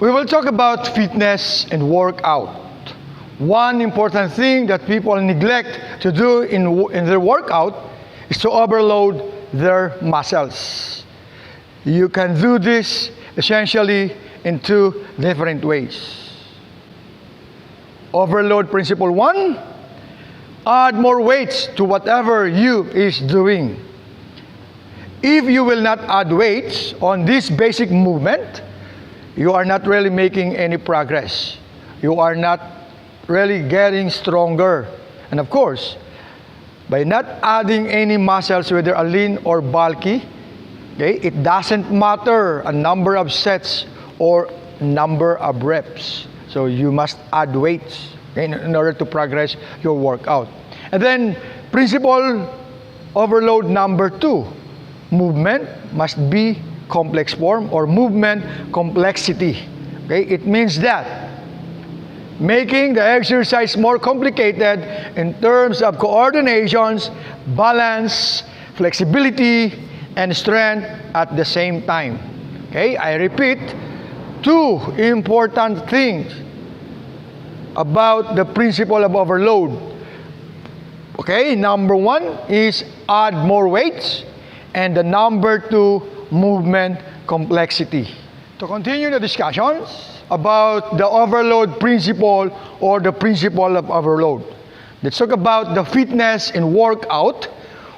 We will talk about fitness and workout. One important thing that people neglect to do in their workout is to overload their muscles. You can do this essentially in two different ways. Overload principle one, add more weights to whatever you is doing. If you will not add weights on this basic movement, you are not really making any progress. You are not really getting stronger. And of course, by not adding any muscles, whether a lean or bulky, okay, it doesn't matter a number of sets or number of reps. So you must add weights in order to progress your workout. And then principle overload number two, movement must be complex form or movement complexity. Okay, it means that making the exercise more complicated in terms of coordinations, balance, flexibility, and strength at the same time. Okay, I repeat, two important things about the principle of overload. Okay, number one is add more weights, and the number two, movement complexity. To continue the discussions about the overload principle or the principle of overload, let's talk about the fitness and workout.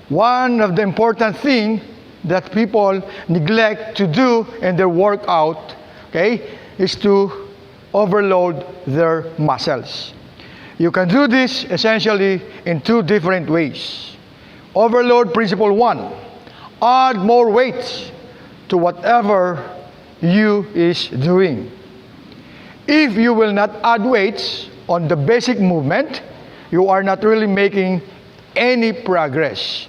One of the important things that people neglect to do in their workout, okay, is to overload their muscles. You can do this essentially in two different ways. Overload principle one, add more weights to whatever you is doing. If you will not add weights on the basic movement, you are not really making any progress.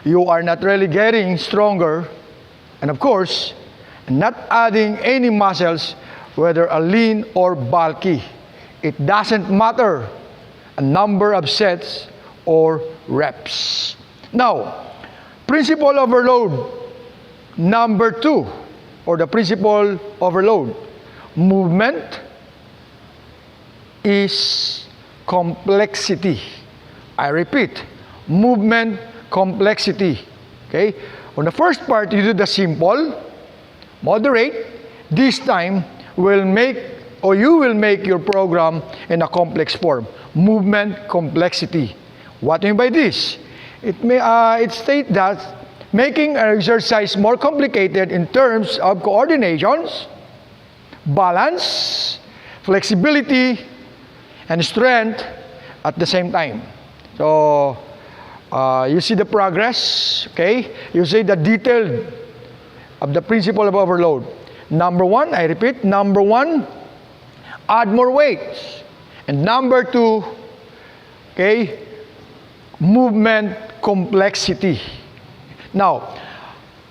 You are not really getting stronger, and of course, not adding any muscles, whether a lean or bulky. It doesn't matter a number of sets or reps. Now, principle overload number two, or the principle overload, movement is complexity. I repeat, movement complexity. Okay? On the first part, you do the simple, moderate. This time will make, or you will make your program in a complex form. Movement complexity. What do you mean by this? It states that making an exercise more complicated in terms of coordinations, balance, flexibility, and strength at the same time. So, you see the progress, okay? You see the detail of the principle of overload. Number one, I repeat, number one, add more weights. And number two, okay, movement complexity. Now,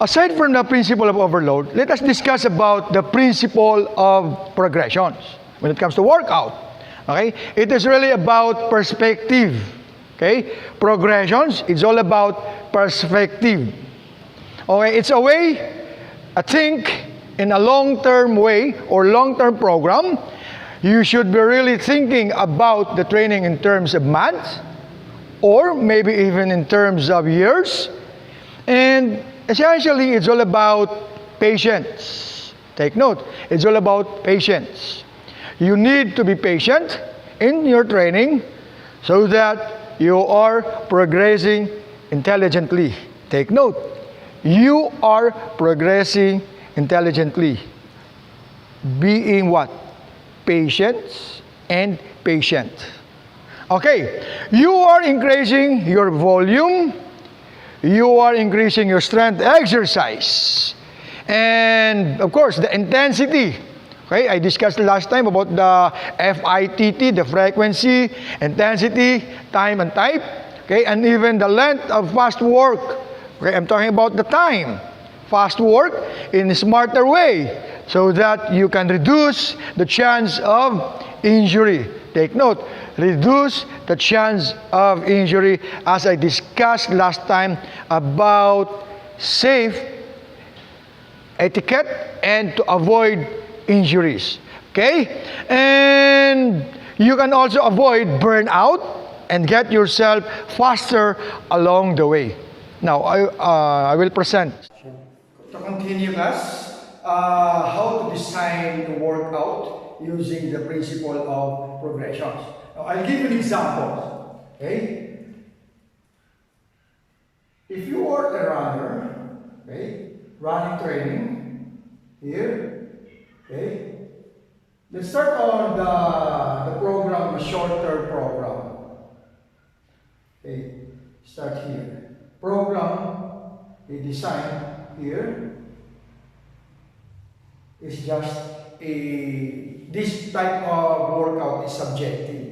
aside from the principle of overload, let us discuss about the principle of progressions. When it comes to workout, okay, it is really about perspective. Okay, progressions, it's all about perspective. Okay, it's a way, I think, in a long-term way or long-term program, you should be really thinking about the training in terms of months or maybe even in terms of years. And essentially, it's all about patience. Take note, it's all about patience. You need to be patient in your training so that you are progressing intelligently. Take note, you are progressing intelligently. Being what? Patience and patient. Okay, you are increasing your volume, you are increasing your strength exercise, and of course the intensity. Okay, I discussed last time about the FITT, the frequency, intensity, time and type, okay, and even the length of fast work. Okay, I'm talking about the time. Fast work in a smarter way so that you can reduce the chance of injury. Take note, reduce the chance of injury as I discussed last time about safe etiquette and to avoid injuries. Okay? And you can also avoid burnout and get yourself faster along the way. Now, I will present. To continue, class, how to design a workout using the principle of progressions. Now, I'll give you an example. Okay? If you are a runner, okay, running training, here, okay, let's start on the program, the short-term program. Okay, start here. Program, the design here is just this type of workout is subjective.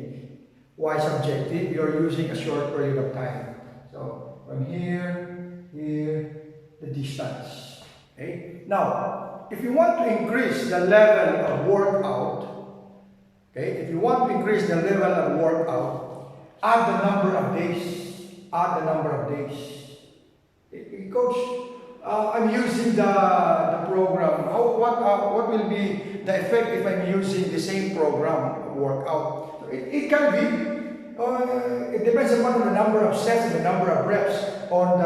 Why subjective? You're using a short period of time. So from here, the distance. Okay. Now, if you want to increase the level of workout, okay, if you want to increase the level of workout, add the number of days. Add the number of days. Coach, I'm using the program. What will be the effect if I'm using the same program workout? It can be. It depends upon the number of sets and the number of reps on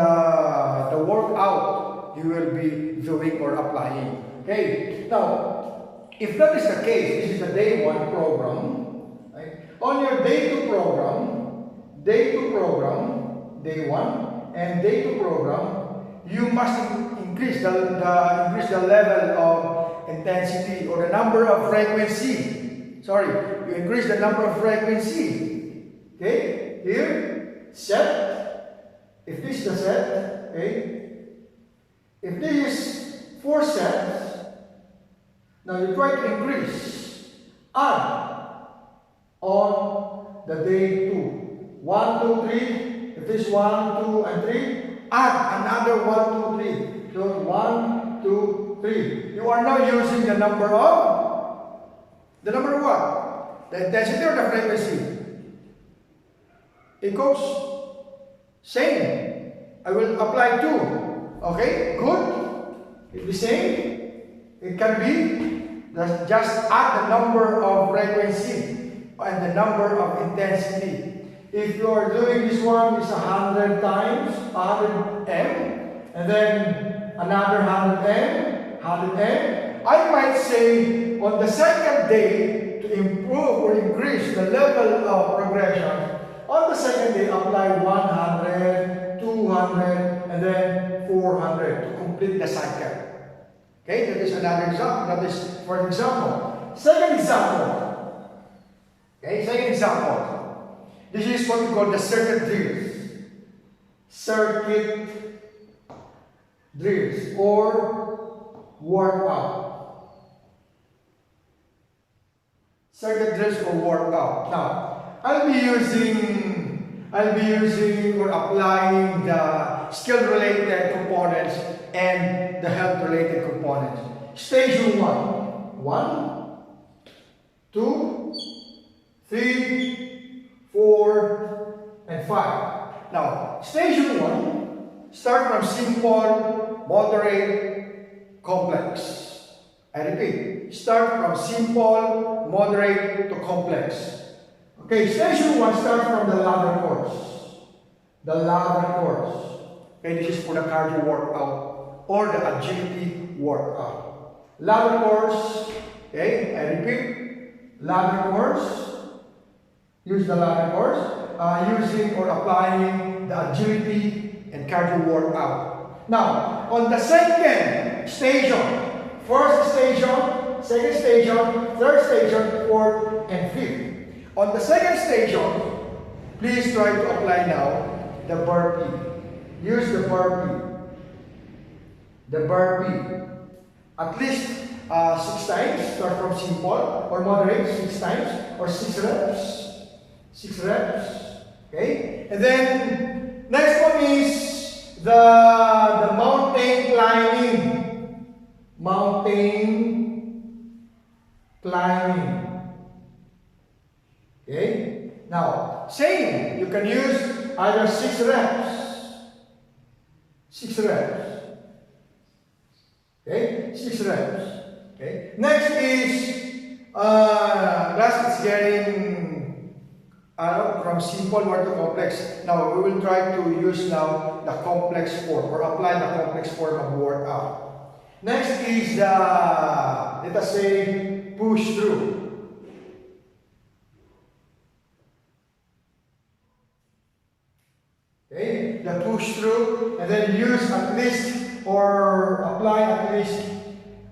the workout you will be doing or applying. Okay. Now, if that is the case, this is the day 1 program. Right? On your day 2 program, day 1 and day 2 program, you must increase the level of intensity or the number of frequency. Sorry, you increase the number of frequency. Okay, here, set. If this is the set, okay. If this is 4 sets, now you try to increase. Add on the day 2. 1, 2, 3. If this 1, 2, and 3, add another 1, 2, 3. So 1, 2, 3. You are now using the number of what? The intensity or the frequency? Equals same. I will apply 2. Okay, good. It's the same. It can be just add the number of frequency and the number of intensity. If you are doing this one, it's 100 times, 100 M, and then another 100 M, 100 M. I might say on the second day, to improve or increase the level of progression, on the second day, apply 100, 200, and then 400 to complete the cycle. Okay, that is another example. That is for example. Second example. Okay, second example. This is what we call the circuit drills. Circuit drills or workout. Circuit drills or workout. Now, I'll be using or applying the skill-related components and the health-related components. Stage 1. 1, 2, 3, 4, and 5. Now, stage 1, start from simple, moderate, complex. I repeat, start from simple, moderate to complex. Okay, stage 1, start from the ladder course. The ladder course. Okay, this is for the cardio workout or the agility workout. Ladder course, okay, I repeat, ladder course. Use the ladder course, using or applying the agility and cardio workout. Now, on the second station, first station, second station, third station, fourth, and fifth. On the second station, please try to apply now the burpee. Use the burpee. The burpee. At least 6 times, start from simple or moderate, 6 times, or 6 reps. 6 reps. Okay? And then, next one is the mountain climbing. Mountain climbing. Okay? Now, same. You can use either 6 reps. 6 reps. Okay? 6 reps. Okay? Next is Class is getting from simple more to complex. Now we will try to use now the complex form or apply the complex form of workout. Next is the, let us say, push through. Okay, the push through, and then use at least or apply at least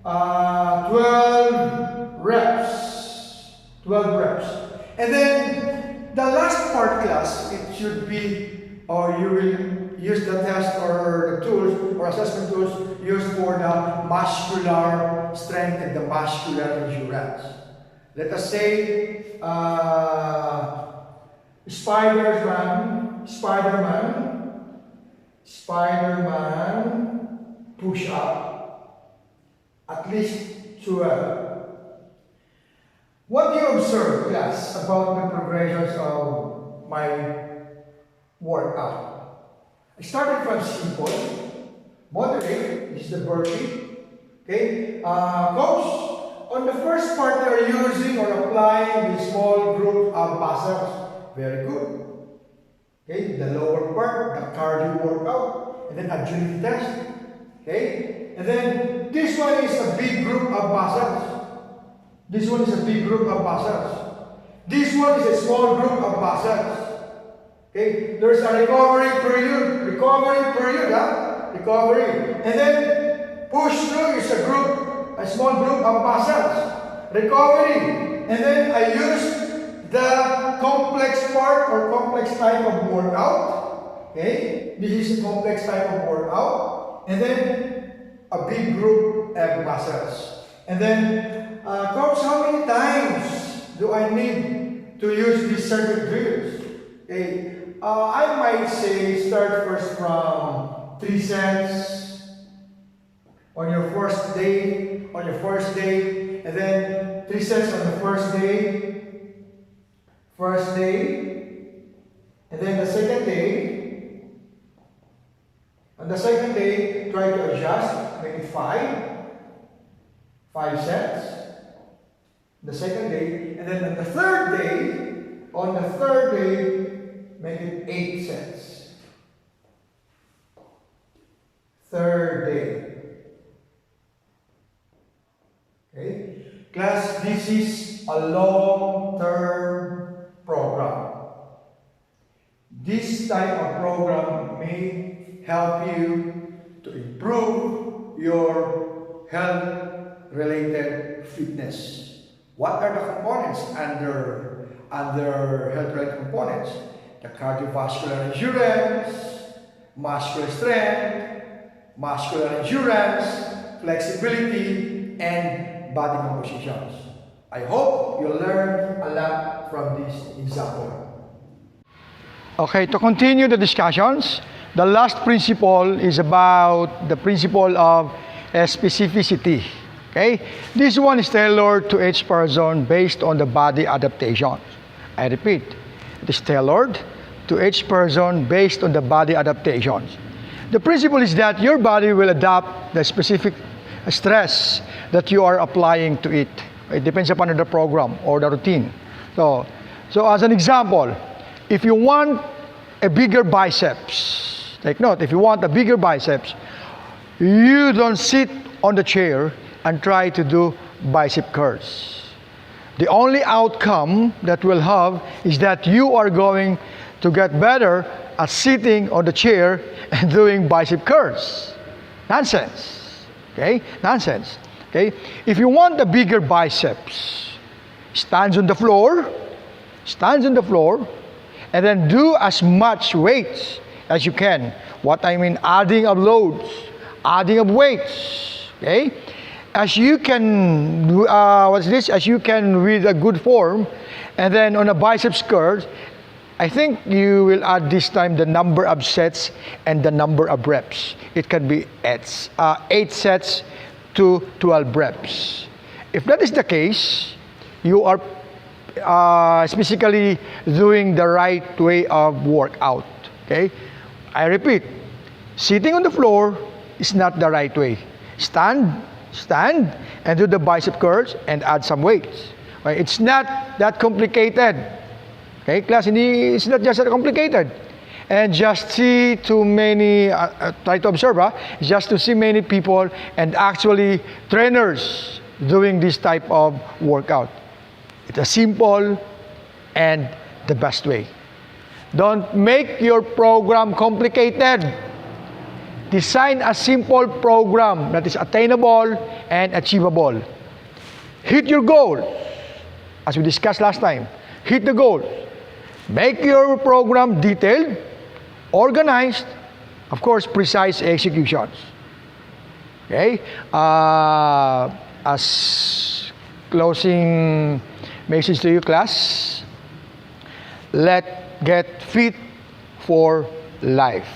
12 reps. 12 reps. And then the last part class, it should be, or you will use the test or the tools or assessment tools used for the muscular strength and the muscular endurance. Let us say Spider-Man push up at least 12. What do you observe, class, about the progressions of my workout? I started from simple, moderate, this is the burpee. Okay, coach, on the first part they are using or applying the small group of muscles. Very good. Okay, the lower part, the cardio workout, and then agility test. Okay, and then this one is a big group of muscles. This one is a big group of muscles. This one is a small group of muscles. Okay, there's a recovery period, recovery, and then push through is a small group of muscles. Recovery, and then I use the complex part or complex type of workout. Okay, this is a complex type of workout, and then a big group of muscles. And then, coach, how many times do I need to use these circuit drills? Okay, I might say start first from 3 sets on your first day, and then 3 sets on the first day, and then the second day. On the second day, try to adjust, make it 5 sets. The second day, and then on the third day, make it 8 sets. Third day. Okay? Class, this is a long-term program. This type of program may help you to improve your health-related fitness. What are the components under health-related components? The cardiovascular endurance, muscular strength, muscular endurance, flexibility, and body compositions. I hope you learned a lot from this example. Okay, to continue the discussions, the last principle is about the principle of specificity. Okay, this one is tailored to each person based on the body adaptation. I repeat, it is tailored to each person based on the body adaptations. The principle is that your body will adapt the specific stress that you are applying to it. It depends upon the program or the routine. So as an example, if you want a bigger biceps, take note, if you want a bigger biceps, you don't sit on the chair and try to do bicep curls. The only outcome that will have is that you are going to get better at sitting on the chair and doing bicep curls. Nonsense. Okay? Nonsense. Okay? If you want a bigger biceps, stand on the floor, and then do as much weights as you can. What I mean, adding of loads, adding of weights. Okay? As you can, as you can with a good form, and then on a biceps curl, I think you will add this time the number of sets and the number of reps. It can be 8 sets to 12 reps. If that is the case, you are specifically doing the right way of workout. Okay? I repeat, sitting on the floor is not the right way. Stand and do the bicep curls and add some weights. Okay, it's not that complicated. Okay, class, it's not just that complicated. And just see too many, try to observe, just to see many people and actually trainers doing this type of workout. It's a simple and the best way. Don't make your program complicated. Design a simple program that is attainable and achievable. Hit your goal, as we discussed last time. Hit the goal. Make your program detailed, organized, of course, precise executions. Okay? As closing message to you, class, get fit for life.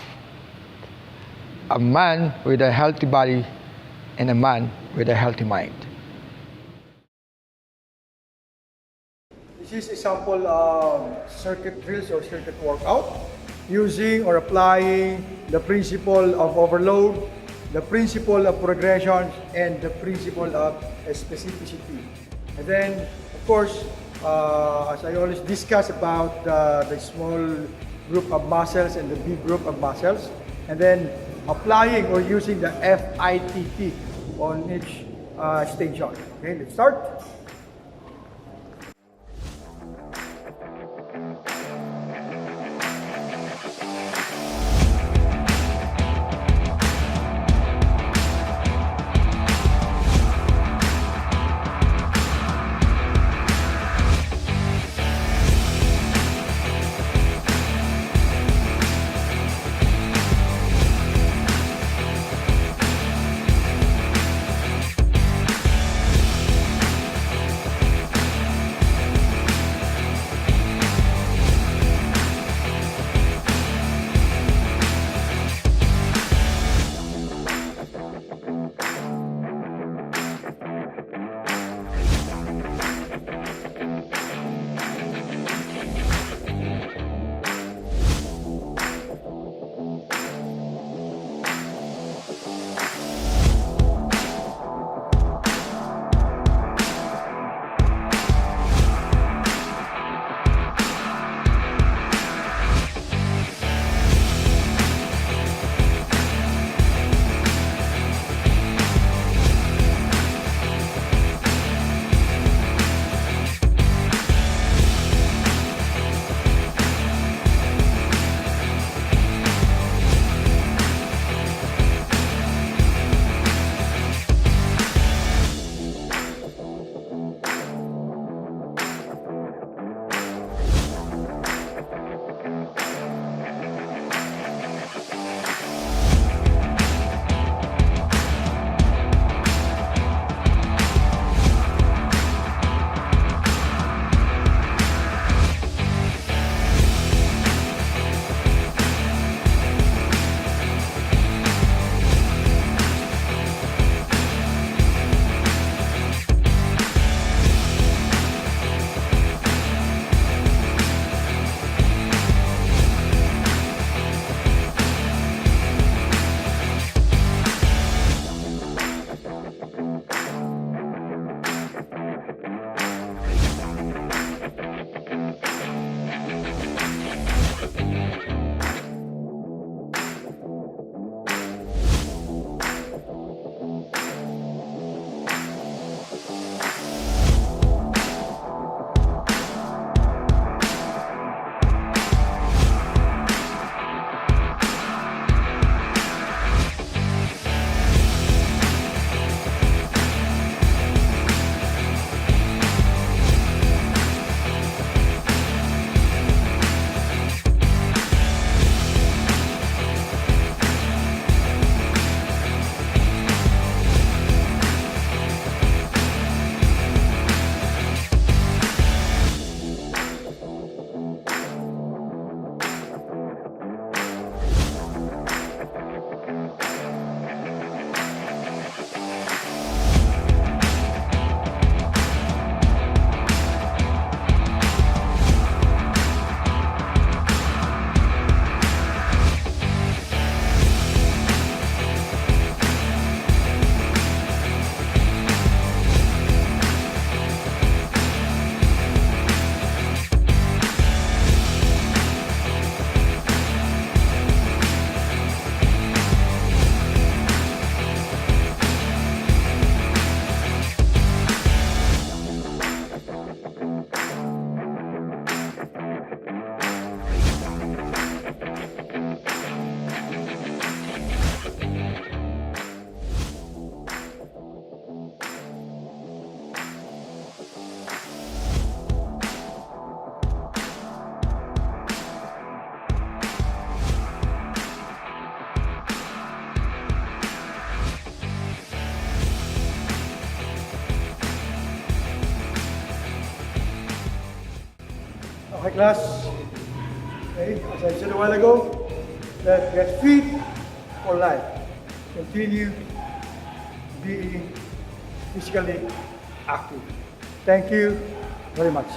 A man with a healthy body and a man with a healthy mind. This is a sample circuit drills or circuit workout using or applying the principle of overload, the principle of progression, and the principle of specificity. And then, of course, as I always discuss about the small group of muscles and the big group of muscles, and then applying or using the FITT on each station. Okay, let's start. Okay, class. Okay, as I said a while ago, let's get fit for life. Continue being physically active. Thank you very much.